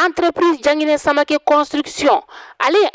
entreprise Jangine Samake Construction ale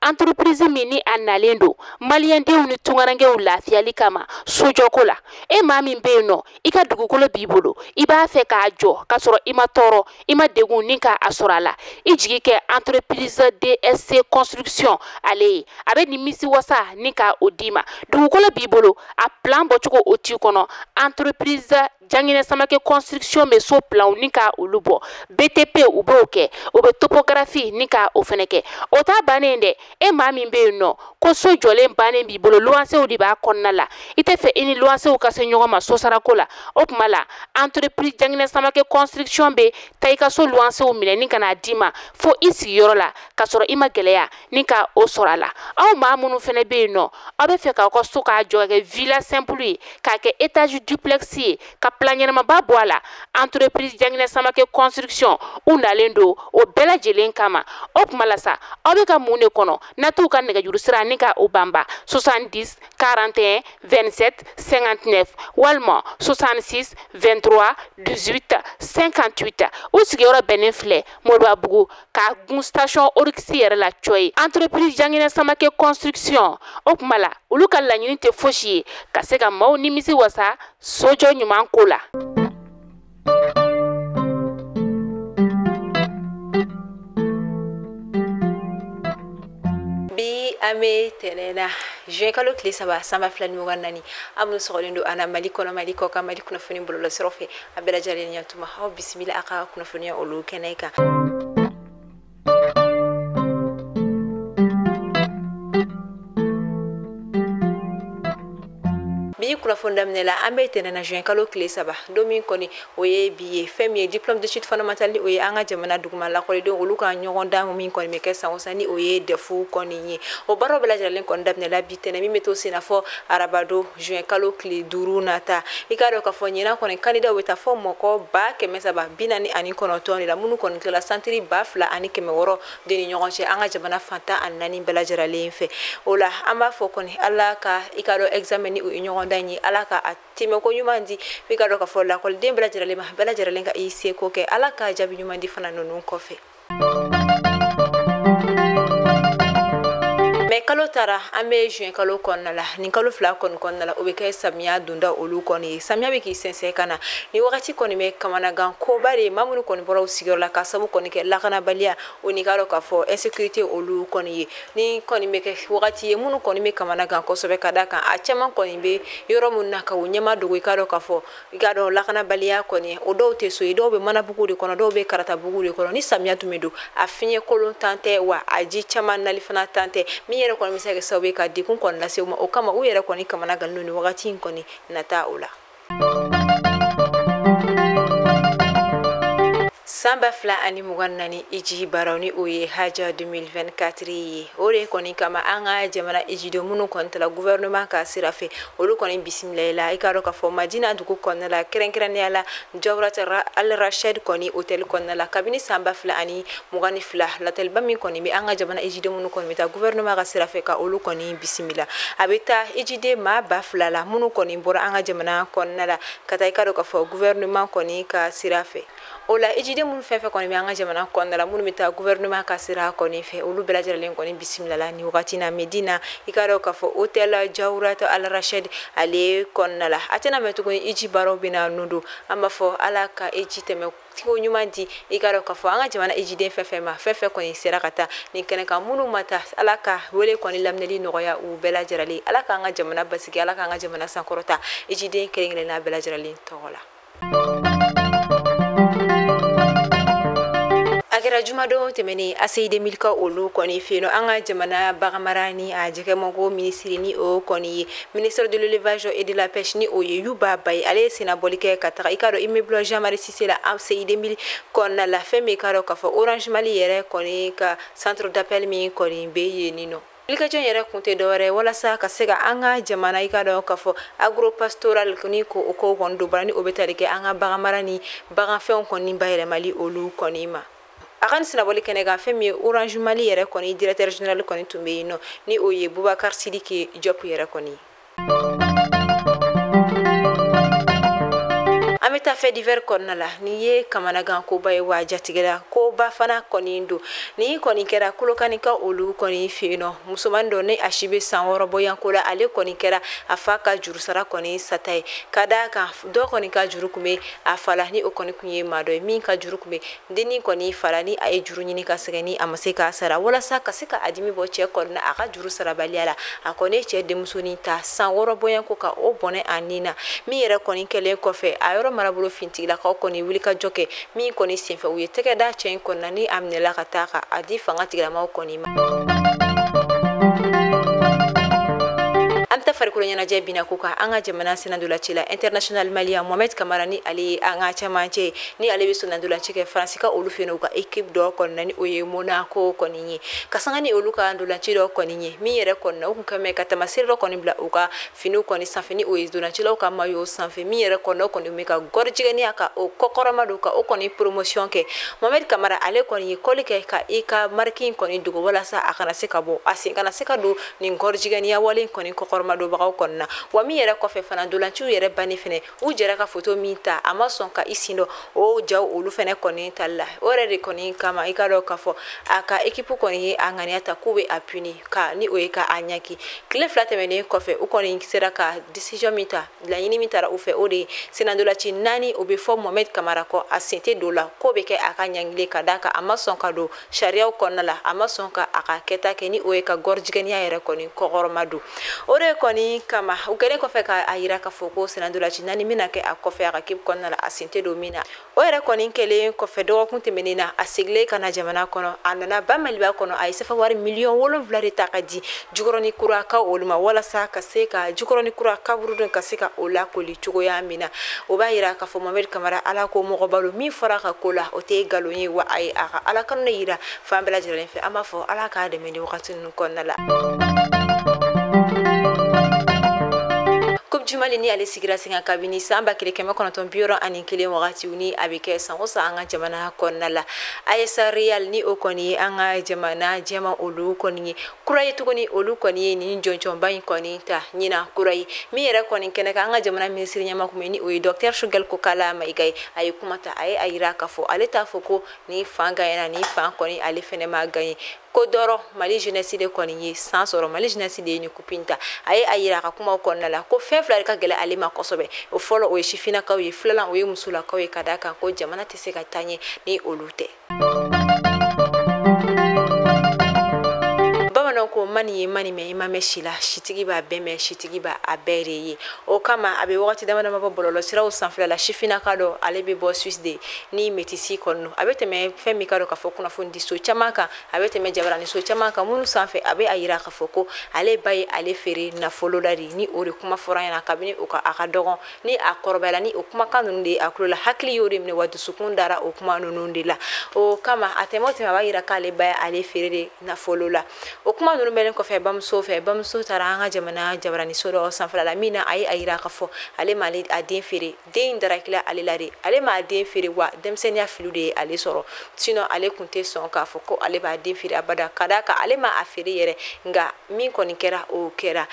entreprise mini analendo malien de uni tungarange ulafiyali kama sojoko la e maa min be no I ka dugukolo b'i bolo I b'a fɛ k'a jɔ ka sɔrɔ I ma tɔɔrɔ I ma degun ni ka a sɔrɔ a la I jigi kɛ entreprise DSC Construction ale a bɛ nimisi wasa ni ka o d'i ma dugukolo b'i bolo a plan bɔcogo o t'i kɔnɔ entreprise Jangine Samake Construction bɛ so plan ni ka olu bɔ BTP u b'o kɛ o bɛ topographie ni ka o fɛnɛ kɛ o t'a bannen dɛ e maa min bɛ yen nɔ ko so jɔlen bannen b'i bolo luwansew de b'a kɔnɔna la I tɛ fɛ I ni luwansew ka se ɲɔgɔn ma so sarako la o tuma la entreprise Jangine Samake Construction bɛ taa I ka so luwansew minɛ ni ka n'a d'i ma fo I sigiyɔrɔ la ka sɔrɔ I ma gɛlɛya ni ka o sɔrɔ a la aw maa minnu fɛnɛ bɛ yen nɔ aw bɛ fɛ k'aw ka so k'a jɔ ka kɛ villa simple ye k'a kɛ étage duplex ye ka plan ɲɛnamaba bɔ a la entreprise Jangine Samake Construction u nalen don o bɛɛ lajɛlen kama o tuma la sa aw bɛ ka mun de kɔnɔ n'a t'u ka nɛgɛjuru sira ni ka o banba 70 41 27 59 walima 66 23 18 58 u sigiyɔrɔ bɛnnen filɛ Moribabugu k'a gun station Orix yɛrɛ la cɔyi entreprise Jangine Samake Construction o tuma la olu ka laɲini tɛ fosi ye ka se ka maaw nimisi wasa sojɔ ɲuman ko la. Ame tenena juin kalo tile saba samba fila ni mugan nani amnu sɔgɔlen don ana Mali kɔnɔ Mali kɔ kan Mali kunnafoni bɔlɔlɔ siraw fɛ a bɛɛ lajɛlen ɲɛtuma aw bisimila a ka kunnafoniya olu kɛnɛ kan. Bi kunnafoni daminɛ la an bɛ tɛnɛna juin kalo tile saba don min kɔni o ye bi ye fɛn min ye diplôme d'études fondamentales o ye an ka jamana duguma lakɔlidenw olu ka ɲɔgɔn dan min kɔni bɛ kɛ san o san ni o ye DEF kɔni ye o baaraw bɛɛ lajɛlen kɔni daminɛ la bi tɛnɛ min bɛ to sen na fɔ arabado juin kalo tile 5 nata I ka dɔn k'a fɔ ɲinan kɔni candidat bɛ taa fɔ mɔgɔ 349 de la minnu kɔni tilala centre 2600 de ni ɲɔgɔn cɛ an ka jamana fantan ani 4 bɛɛ lajɛlen fɛ o la an b'a fɔ kɔni Ala ka I ka dɔn examen ni o ye ɲɔgɔn dan ye Ala ka a tɛmɛ ko ɲuman di I ka dɔn k'a fɔ lakɔliden bɛɛ lajɛlen ma bɛɛ lajɛlen ka I seko kɛ Ala ka jaabi ɲuman di fana ninnu kɔfɛ. Mais kalo tara an bɛ juin kalo kɔnɔna la nin kalo fila kɔnɔna la o bɛ kɛ samiya donda olu kɔni ye samiya bɛ k'i sɛnsɛn ka na ni wagati kɔni bɛ kamanagan koba de maa minnu kɔni bɔra u sigiyɔrɔ la ka sabu kɔni kɛ lakanabaliya o ni ka dɔn k'a fɔ insécurité olu kɔni ye ni kɔni bɛ kɛ wagati ye minnu kɔni bɛ kamanagan kosɛbɛ ka da kan a caman kɔni bɛ yɔrɔ minnu na ka u ɲɛma dogo I ka dɔn k'a fɔ I ka dɔn lakanabaliya kɔni o dɔw tɛ so ye dɔw bɛ manabugu de kɔnɔ dɔw bɛ karatabugu de kɔnɔ ni samiya tun bɛ don a fiɲɛ kolon tan tɛ wa a ji caman nali fana tan tɛ min yɛrɛ kɔni bɛ se ka kɛ sababu ye ka dekun kɔni lase u ma o kama u yɛrɛ kɔni kamana gannen ni wagati in kɔni nata o la. Samba fila ani mugan nani iji baraw ni o ye haja 2024 ye o de kɔni kama an ka jamana ejidenw minnu kɔni tala gouvernement ka sira fɛ olu kɔni bisimila la I ka dɔn k'a fɔ Madina dugu kɔnɔna la kɛrɛnkɛrɛnnenya la Jawurata Al Rashid kɔni hôtel kɔnɔna la kabini samba fila ani mugan ni fila latɛliba min kɔni bɛ an ka jamana ejidenw minnu kɔni bɛ taa gouvernement ka sira fɛ ka olu kɔni bisimila a bɛ taa ejiden maa 2000 la minnu kɔni bɔra an ka jamana kɔnɔna la ka taa I ka dɔn k'a fɔ gouvernement kɔni ka sira fɛ o la ejiden minnu fɛn fɛn kɔni bɛ an ka jamana kɔnɔna la minnu bɛ taa gouvernement ka sira kɔni fɛ olu bɛɛ lajɛlen kɔni bisimila la ni wagati na Medina I ka dɔn k'a fɔ hôtel Jawurata Al Rashid ale kɔnɔna la a tɛna mɛn tuguni eji baaraw bɛna nun don an b'a fɔ Ala ka eji tɛmɛ ko ɲuman di I ka dɔn k'a fɔ an ka jamana ejiden fɛn fɛn ma fɛn fɛn kɔni sera ka taa nin kɛnɛ kan minnu ma taa Ala ka wele kɔni laminɛli nɔgɔya u bɛɛ lajɛlen Ala k'an ka jamana basigi Ala k'an ka jamana sankɔrɔta ejiden kelen-kelenna bɛɛ lajɛlen tɔgɔ la. A kɛra jumadon tɛmɛnen ACID milika olu kɔni fɛ yen nɔ an ka jamana baganmara ni a jɛgɛmɔgɔ minisiri ni o kɔni ye ministre de l'élevage et de la pêche ni o ye Yuba Baye ale ye sennabɔli kɛ ka taga I ka dɔn immeuble Jean-Marie Cissé la ACID mil kɔnɔna la fɛn min I ka dɔn k'a fɔ Orange Mali yɛrɛ kɔni ka centre d'appel min kɔni bɛ yen nin nɔ. Ilikajɔn yɛrɛ kun tɛ dɔwɛrɛ walasa ka se ka an ka jamana I ka dɔn k'a fɔ agropastoral ni ko o ko kɔni don bara ni o bɛ tali kɛ an ka baganmara ni baganfɛnw kɔni bayɛlɛmali olu kɔni ma. A ka nin sennabɔli kɛnɛ kan fɛn min ye Orange Mali yɛrɛ kɔni directeur général kɔni tun bɛ yen nɔ ni o ye Boubacar Sidiki Diop yɛrɛ kɔni. An bɛ ta fait divers kɔnɔna la ni ye kamanagan koba ye wa jatigɛla koba fana kɔni do ni kɔni kɛra Kolokani ka olu kɔni feno musoman dɔ ne a si bɛ san 6 bɔyanko la ale kɔni kɛra a fa ka jurusara kɔni sata ye ka da kan dɔ kɔni ka juru kun bɛ a fala ni o kɔni kun ye maa dɔ ye min ka juru kun bɛ denni kɔni fala ni a ye juru ɲini ka sɛgɛn ni a ma se k'a sara walasa ka se ka a dimi bɔ cɛ kɔni na a ka juru sarabaliya la a kɔni ye cɛ denmusonin ta san 6 bɔyanko ka o bɔnɛ a nin na min yɛrɛ kɔni kɛlen kɔfɛ a yɔrɔ marabolo fintigilakaw kɔni wuli ka jɔ kɛ min kɔni senfɛ u ye tɛgɛ da cɛ in kɔnɔna ni a minɛla ka taa ka a di fanga tigilamaw kɔni ma. An ta farikolo ɲɛnajɛ bina ko kan an ka jamana senadolaci la international malien Mohamed Kamara ni ale an ka camancɛ ni ale bɛ senadolaci kɛ Faransi ka olu fɛnɛ u ka équipe dɔ kɔnɔna ni o ye Monaco kɔni ye ka sanga ni olu ka ndolaci dɔ kɔni ye min yɛrɛ kɔnɔna u kun kɛmɛ ka tamasere dɔ kɔni bila u ka finiw kɔni sanfɛ ni o ye ndolacilaw ka maillot sanfɛ min yɛrɛ kɔnɔna o kɔni bɛ ka gɔrijigɛniya ka o kɔkɔrɔma do ka o kɔni promotion kɛ Mohamed Kamara ale kɔni ye kɔli kɛ ka i ka marque kɔni dogo walasa a kana se ka bɔ a sen kana se ka don nin gɔrijigɛniya wale kɔni kɔkɔrɔma dɔbagaw kɔnɔna wa min yɛrɛ kɔfɛ fana ndolanciw yɛrɛ banni fɛnɛ u jɛra ka photo min ta a ma sɔn ka i sin dɔ o jaw olu fɛnɛ kɔni tali la o yɛrɛ de kɔni kama i ka dɔn k'a fɔ a ka équipe kɔni ye a ŋaniya ta k'u bɛ a puni ka ni o ye ka a ɲaki tile 2 tɛmɛnen kɔfɛ u kɔni sera ka décision min ta laɲini min tara u fɛ o de ye senadolaci 4 o bɛ fɔ Mohamed Kamara kɔ a sen tɛ don la k'o bɛ kɛ a ka ɲangile ka da kan a ma sɔn ka don sariyaw kɔnɔna la a ma sɔn ka a ka kɛta kɛ ni o ye ka gɔrijigɛniya yɛrɛ kɔni kɔkɔrɔma don o de kɔni kama u kɛlen kɔfɛ ka a yira k'a fɔ ko senadolaci 4 bɛna kɛ a kɔfɛ a ka équipe kɔnɔna la a sen tɛ don min na o yɛrɛ kɔni kɛlen kɔfɛ dɔgɔkun tɛmɛnen na a segilen ka na jamana kɔnɔ a nana ba Maliba kɔnɔ a ye sefa wari miliyɔn 7 de ta ka di Jukɔrɔni Kura ka olu ma walasa ka se ka Jukɔrɔni Kura kaburu dun ka se ka o lakoli cogoya min na o b'a yira k'a fɔ Mohamed Kamara ala ko mɔgɔba don min fɔra ka ko la o tɛ nkalon ye wa a ye a ka ala kanu de yira fan bɛɛ lajɛlen fɛ an b'a fɔ ala k'a dɛmɛ ni wagati ninnu kɔnɔna la. Jumali ni ale sigira singa kabini san 1991 wagatiw ni a bɛ kɛ san o san an ka jamana kɔnɔna la AES Real ni o kɔni ye an ka jamana jɛma olu kɔni ye kura ye tuguni olu kɔni ye nin jɔnjɔnba in kɔni ta ɲina kura ye min yɛrɛ kɔni kɛnɛ kan an ka jamana minisiri ɲɛma kun bɛ ni o ye Dr Choguel Kokala Mayiga ye a ye kuma ta a ye a yira k'a fɔ ale t'a fɔ ko ni fan gagnera ni fan kɔni ale fɛnɛ ma gagné ko dɔrɔn Mali jeunesse de kɔni ye san sɔrɔ Mali jeunesse de ye nin coupe in ta a ye a yira a ka kumaw kɔnɔna la ko fɛn fila de ka gɛlɛn ale ma kosɛbɛ o fɔlɔ o ye sifinnakaw ye filanan o ye musolakaw ye ka da kan ko jamana tɛ se ka taa ɲɛ ni olu tɛ. Ko mani ye mani mɛ i ma mɛn si la sitigi b'a bɛɛ mɛn sitigi b'a a bɛɛ de ye o kama a bɛ wagati dama dama bɔ bɔlɔlɔsiraw sanfɛla la sifinnaka dɔ ale bɛ bɔ Suisse de ni métisi kɔnɔ a bɛ tɛmɛ fɛn min ka dɔn k'a fɔ kunnafoni di so caman kan a bɛ tɛmɛ jabarani so caman kan minnu sanfɛ a bɛ a yira k'a fɔ ko ale ba ye ale feere nafolo la de ni o de kuma fɔra ɲɛna kabini o ka a ka dɔgɔn ni a kɔrɔbayala ni o kumakan ninnu de ye a tulo la hakili y'o de minɛ wa dusukun dara o kuma ninnu de la o kama a tɛmɛ o tɛmɛ a b'a yira k'ale ba ye ale feere de nafolo la o kuma ninnu bɛlen kɔfɛ bamuso taara an ka jamana jabarani so dɔ sanfɛla la min na a ye a yira k'a fɔ ale ma a den feere den in darakila ale la de ale ma a den feere wa denmisɛnniya fili de ye ale sɔrɔ sinon ale kun tɛ sɔn k'a fɔ ko ale b'a den feere abada ka d'a kan ale ma a feere yɛrɛ nka min kɔni kɛra o kɛra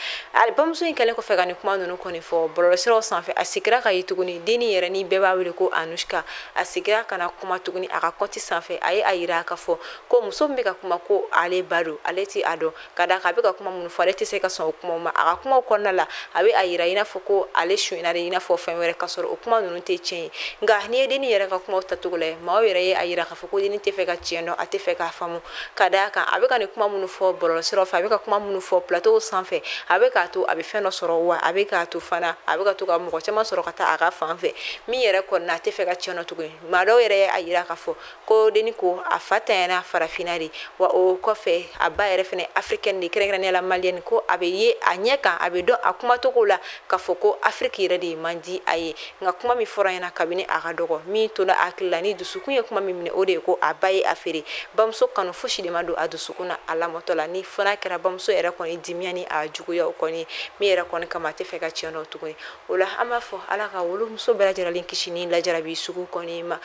bamuso in kɛlen kɔfɛ ka nin kuma ninnu kɔni fɔ bɔlɔlɔsiraw sanfɛ a segira ka ye tuguni denni yɛrɛ ni bɛɛ b'a wele ko Anushka a segira ka na kuma tuguni a ka compte sanfɛ a ye a yira k'a fɔ ko muso min bɛ ka kuma ko ale ba don ale tɛ a dɔn ka d'a kan a bɛ ka kuma minnu fɔ ale tɛ se ka sɔn o kumaw ma a ka kumaw kɔnɔna la a bɛ a yira i n'a fɔ ko ale suyɛna de i n'a fɔ fɛn wɛrɛ ka sɔrɔ o kuma ninnu tɛ tiɲɛ ye nka n'i ye denni yɛrɛ ka kumaw tacogo lajɛ maaw yɛrɛ ye a yira k'a fɔ ko denni tɛ fɛ ka tiɲɛ dɔn a tɛ fɛ k'a faamu ka d'a kan a bɛ ka nin kuma minnu fɔ bɔlɔlɔsiraw fɛ a bɛ ka kuma minnu fɔ plateau sanfɛ a bɛ k'a to a bɛ fɛn dɔ sɔrɔ wa a bɛ k'a to fana a bɛ ka to ka mɔgɔ caman sɔrɔ ka taa a ka fan fɛ min yɛrɛ kɔni a tɛ fɛ ka tiɲɛ dɔn tuguni maa dɔw yɛrɛ ye a yira k'a fɔ ko denni ko a fa tanyana farafinna de wa o kɔfɛ a ba yɛrɛ fɛnɛ africaine de kɛrɛnkɛrɛnnenya la malienne ko a bɛ ye a ɲɛ kan a bɛ dɔn a kumacogo la k'a fɔ ko Afrique yɛrɛ de man di a ye nka kuma min fɔra ɲɛna kabini a ka dɔgɔ min tora a hakili la ni dusukun ye kuma min minɛ o de ye ko a ba ye a feere bamuso kanu fosi de ma don a dusukun na a lamɔtɔ la ni fana kɛra bamuso yɛrɛ kɔni dimiya ni a juguyaw kɔni min yɛrɛ kɔni kama a tɛ fɛ ka tiɲɛ dɔn tuguni o la an b'a fɔ ala ka wolomuso bɛɛ lajɛlen kisi ni lajarabi sugu kɔni ma.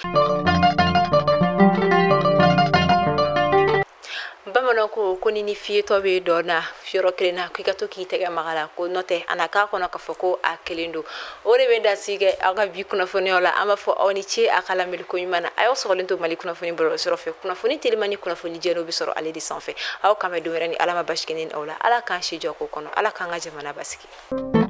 Bamananw ko ni fiyetɔ bɛ dɔ na yɔrɔ kelen na k'i ka to k'i tɛgɛ magala ko nɔtɛ ana k'a kɔnɔ k'a fɔ ko a kelen don o de bɛ da sigɛ aw ka bi kunnafoniyaw la an b'a fɔ aw ni ce a ka lamɛnni ko ɲuman na a y'aw sɔgɔlen to Mali kunnafoni bɔlɔlɔsira fɛ kunnafoni telima ni kunnafoni jɛlenw bɛ sɔrɔ ale de sanfɛ aw kan bɛ don wɛrɛ ni Ala ma basi kɛ ni aw la Ala k'an si jɔ ko kɔnɔ Ala k'an ka jamana basigi